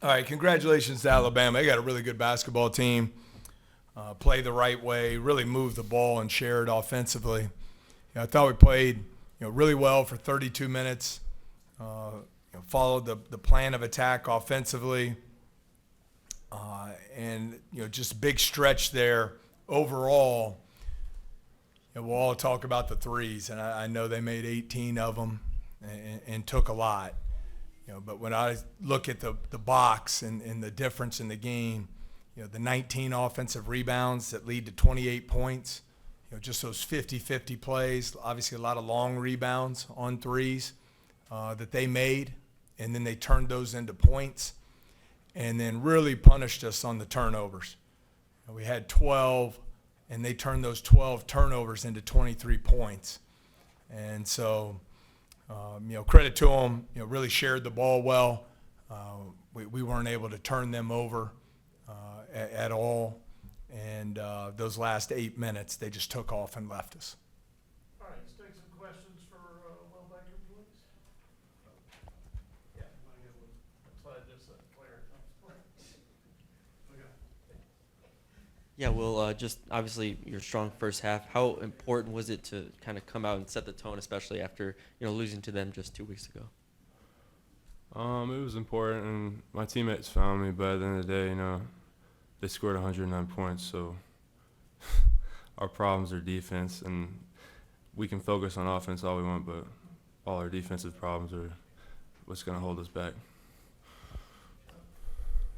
All right, congratulations to Alabama. They got a really good basketball team. Play the right way, really move the ball and share it offensively. I thought we played really well for 32 minutes. Followed the plan of attack offensively, and just a big stretch there overall. We'll all talk about the threes, and I know they made 18 of them and took a lot. But when I look at the box and the difference in the game, the 19 offensive rebounds that lead to 28 points, just those 50-50 plays, obviously a lot of long rebounds on threes that they made, and then they turned those into points and then really punished us on the turnovers. We had 12, and they turned those 12 turnovers into 23 points. And so, credit to them, really shared the ball well. We weren't able to turn them over at all. And those last 8 minutes, they just took off and left us. All right, let's take some questions for Will Baker, please. Yeah, I'm glad this player comes. Yeah, well, just obviously your strong first half. How important was it to kind of come out and set the tone, especially after losing to them just 2 weeks ago? It was important, and my teammates found me. But at the end of the day, they scored 109 points. So our problems are defense, and we can focus on offense all we want, but all our defensive problems are what's going to hold us back.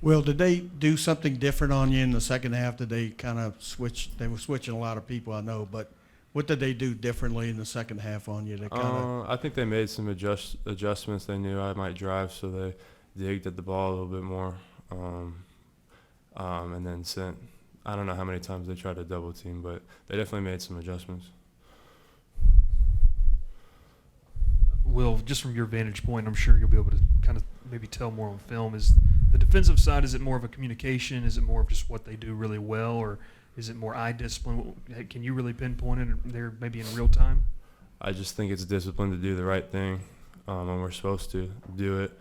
Well, did they do something different on you in the second half? Did they kind of switch? They were switching a lot of people, I know, but what did they do differently in the second half on you? I think they made some adjustments. They knew I might drive, so they digged at the ball a little bit more, and then sent. I don't know how many times they tried to double team, but they definitely made some adjustments. Will, just from your vantage point, I'm sure you'll be able to kind of maybe tell more on film. Is the defensive side, is it more of a communication? Is it more of just what they do really well, or is it more eye discipline? Can you really pinpoint it there maybe in real time? I just think it's discipline to do the right thing when we're supposed to do it.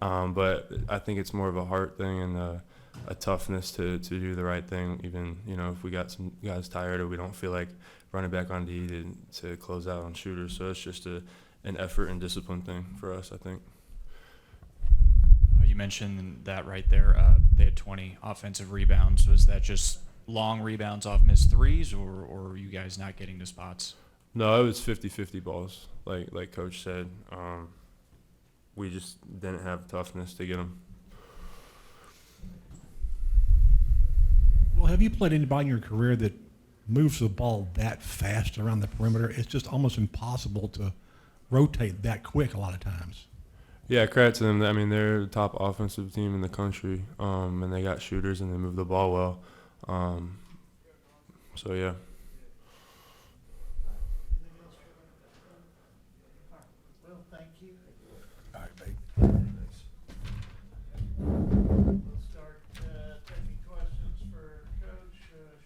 But I think it's more of a heart thing and a toughness to do the right thing, even if we got some guys tired or we don't feel like running back on D to close out on shooters. So it's just an effort and discipline thing for us, I think. You mentioned that right there. They had 20 offensive rebounds. Was that just long rebounds off missed threes, or were you guys not getting to spots? No, it was 50-50 balls, like Coach said. We just didn't have toughness to get them. Well, have you played anybody in your career that moves the ball that fast around the perimeter? It's just almost impossible to rotate that quick a lot of times. Yeah, credit to them. I mean, they're the top offensive team in the country, and they got shooters and they move the ball well. So, yeah. Well, thank you. All right, babe. We'll start taking questions for Coach.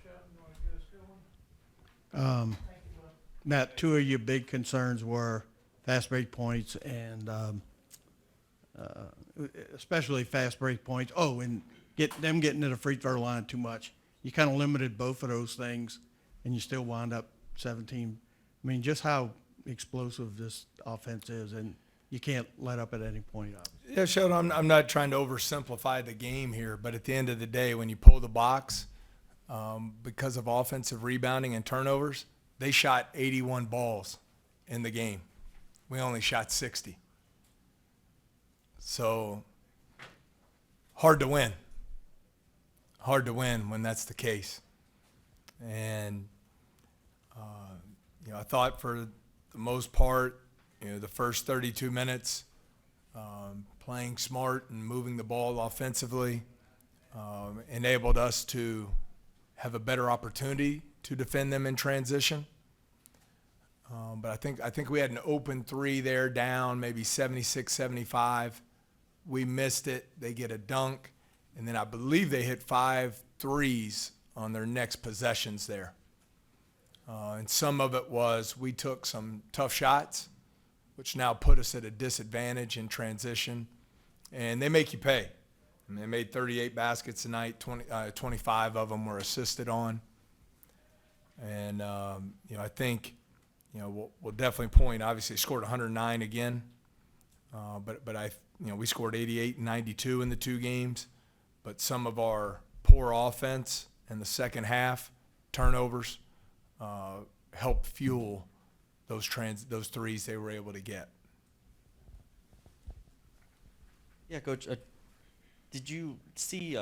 Shelton, you want to get us going? Thank you, Will. Matt, two of your big concerns were fast break points and especially fast break points. Oh, and getting to the free throw line too much. You kind of limited both of those things, and you still wound up 17. I mean, just how explosive this offense is, and you can't let up at any point up. Yeah, Sheldon, I'm not trying to oversimplify the game here, but at the end of the day, when you pull the box, because of offensive rebounding and turnovers, they shot 81 balls in the game. We only shot 60. So hard to win. Hard to win when that's the case. And, I thought for the most part, the first 32 minutes, playing smart and moving the ball offensively enabled us to have a better opportunity to defend them in transition. But I think we had an open three there down, maybe 76, 75. We missed it. They get a dunk. And then I believe they hit 5 threes on their next possessions there. And some of it was we took some tough shots, which now put us at a disadvantage in transition. And they make you pay. I I mean, they made 38 baskets tonight. 25 of them were assisted on. And, I think, we'll definitely point, obviously scored 109 again. But we scored 88 and 92 in the 2 games. But some of our poor offense in the second half, turnovers, helped fuel those threes they were able to get. Yeah, Coach. Did you see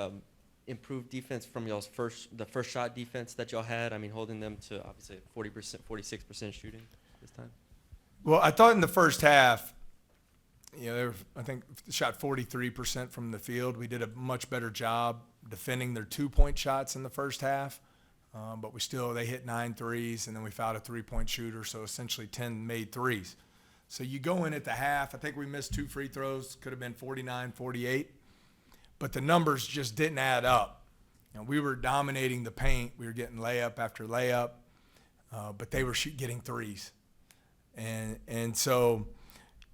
improved defense from y'all's the first shot defense that y'all had? I mean, holding them to obviously 40%, 46% shooting this time. Well, I thought in the first half, I think shot 43% from the field. We did a much better job defending their 2-point shots in the first half, but they hit 9 threes, and then we fouled a 3-point shooter, so essentially 10 made threes. So you go in at the half, I think we missed 2 free throws, could have been 49, 48, but the numbers just didn't add up. We were dominating the paint. We were getting layup after layup, but they were getting threes. And so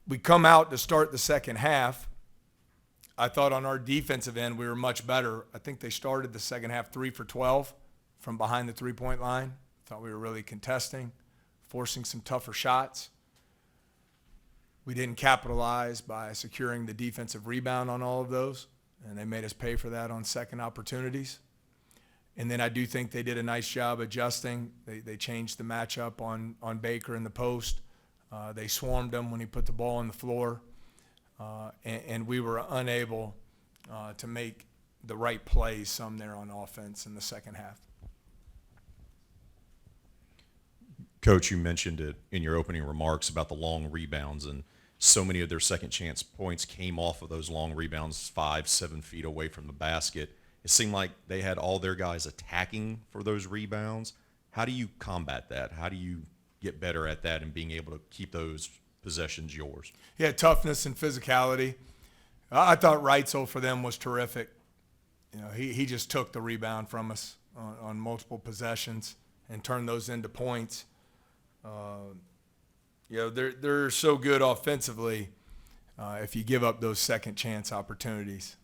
we come out to start the second half. I thought on our defensive end we were much better. I think they started the second half 3 for 12 from behind the 3-point line. Thought we were really contesting, forcing some tougher shots. We didn't capitalize by securing the defensive rebound on all of those, and they made us pay for that on second opportunities. And then I do think they did a nice job adjusting. They changed the matchup on Baker in the post. They swarmed him when he put the ball on the floor, and we were unable to make the right plays some there on offense in the second half. Coach, you mentioned it in your opening remarks about the long rebounds, and so many of their second chance points came off of those long rebounds 5-7 feet away from the basket. It seemed like they had all their guys attacking for those rebounds. How do you combat that? How do you get better at that and being able to keep those possessions yours? Yeah, toughness and physicality. I thought Reitzel for them was terrific. He just took the rebound from us on multiple possessions and turned those into points. They're so good offensively. If you give up those second chance opportunities,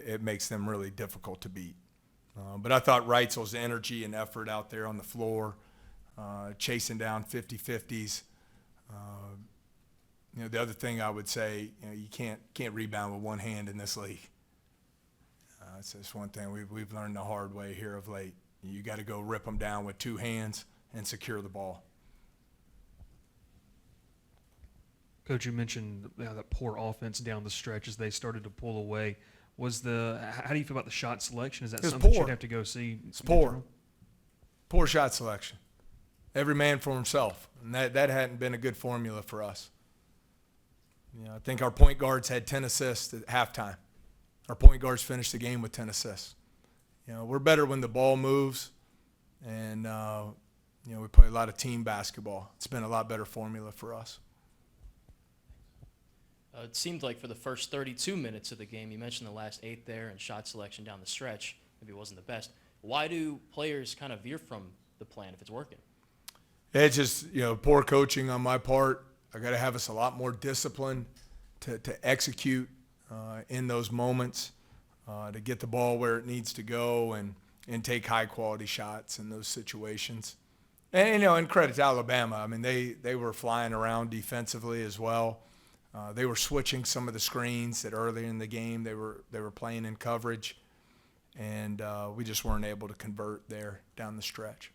it makes them really difficult to beat. But I thought Reitzel's energy and effort out there on the floor, chasing down 50-50s. The other thing I would say, you can't rebound with one hand in this league. It's just one thing we've learned the hard way here of late. You got to go rip them down with 2 hands and secure the ball. Coach, you mentioned that poor offense down the stretch as they started to pull away. How do you feel about the shot selection? Is that something you'd have to go see? It's poor. Poor shot selection. Every man for himself. And that hadn't been a good formula for us. I think our point guards had 10 assists at halftime. Our point guards finished the game with 10 assists. We're better when the ball moves, and we play a lot of team basketball. It's been a lot better formula for us. It seemed like for the first 32 minutes of the game, you mentioned the last 8 there and shot selection down the stretch, maybe it wasn't the best. Why do players kind of veer from the plan if it's working? It's just, poor coaching on my part. I got to have us a lot more discipline to execute in those moments, to get the ball where it needs to go and take high-quality shots in those situations. And credit to Alabama. I mean, they were flying around defensively as well. They were switching some of the screens that early in the game they were playing in coverage, and we just weren't able to convert there down the stretch.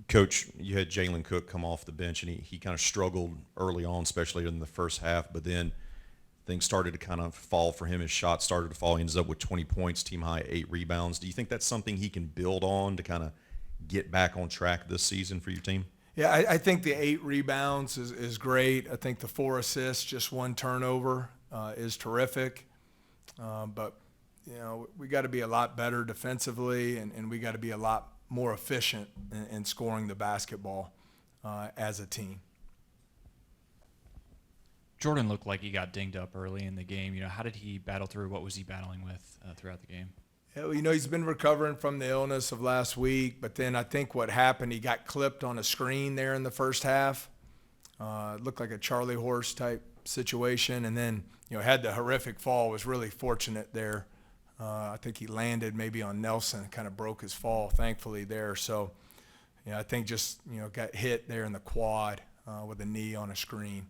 Coach, you had Jalen Cook come off the bench, and he kind of struggled early on, especially in the first half, but then things started to kind of fall for him. His shots started to fall. He ends up with 20 points, team high, 8 rebounds. Do you think that's something he can build on to kind of get back on track this season for your team? Yeah, I think the 8 rebounds is great. I think the 4 assists, just 1 turnover, is terrific. But, we got to be a lot better defensively, and we got to be a lot more efficient in scoring the basketball as a team. Jordan looked like he got dinged up early in the game. How did he battle through? What was he battling with throughout the game? Yeah, well, he's been recovering from the illness of last week, but then I think what happened, he got clipped on a screen there in the first half. It looked like a Charlie horse type situation, and then had the horrific fall. Was really fortunate there. I think he landed maybe on Nelson, kind of broke his fall, thankfully there. So, I think just got hit there in the quad with a knee on a screen.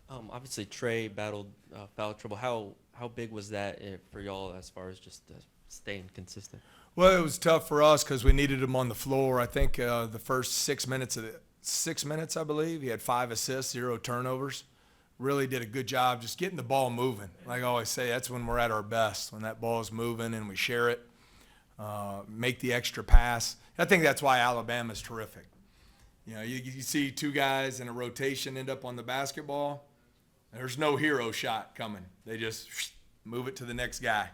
Obviously, Trey battled foul trouble. How big was that for y'all as far as just staying consistent? Well, it was tough for us because we needed him on the floor. I think the first 6 minutes, I believe, he had 5 assists, 0 turnovers. Really did a good job just getting the ball moving. Like I always say, that's when we're at our best, when that ball is moving and we share it, make the extra pass. I think that's why Alabama's terrific. You see 2 guys in a rotation end up on the basketball. There's no hero shot coming. They just move it to the next guy.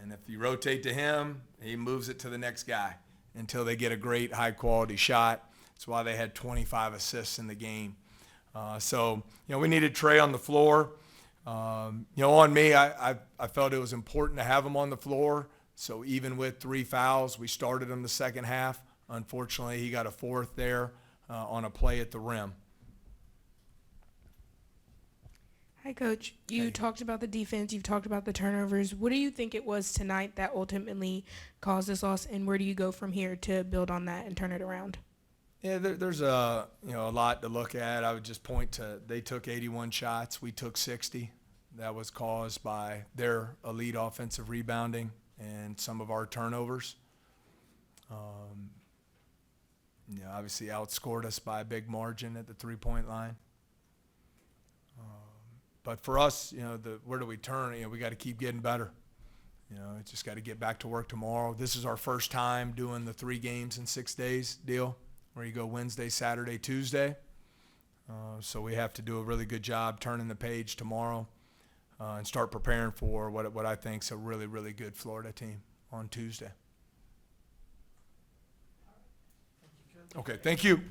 And if you rotate to him, he moves it to the next guy until they get a great high-quality shot. That's why they had 25 assists in the game. So we needed Trey on the floor. On me, I felt it was important to have him on the floor. So even with 3 fouls, we started him the second half. Unfortunately, he got a 4th there on a play at the rim. Hi, Coach. You talked about the defense. You've talked about the turnovers. What do you think it was tonight that ultimately caused this loss, and where do you go from here to build on that and turn it around? Yeah, there's a lot to look at. I would just point to they took 81 shots. We took 60. That was caused by their elite offensive rebounding and some of our turnovers. Obviously outscored us by a big margin at the 3-point line. But for us, where do we turn? We got to keep getting better. Just got to get back to work tomorrow. This is our first time doing the 3 games in 6 days deal, where you go Wednesday, Saturday, Tuesday. So we have to do a really good job turning the page tomorrow and start preparing for what I think is a really, really good Florida team on Tuesday. Okay, thank you.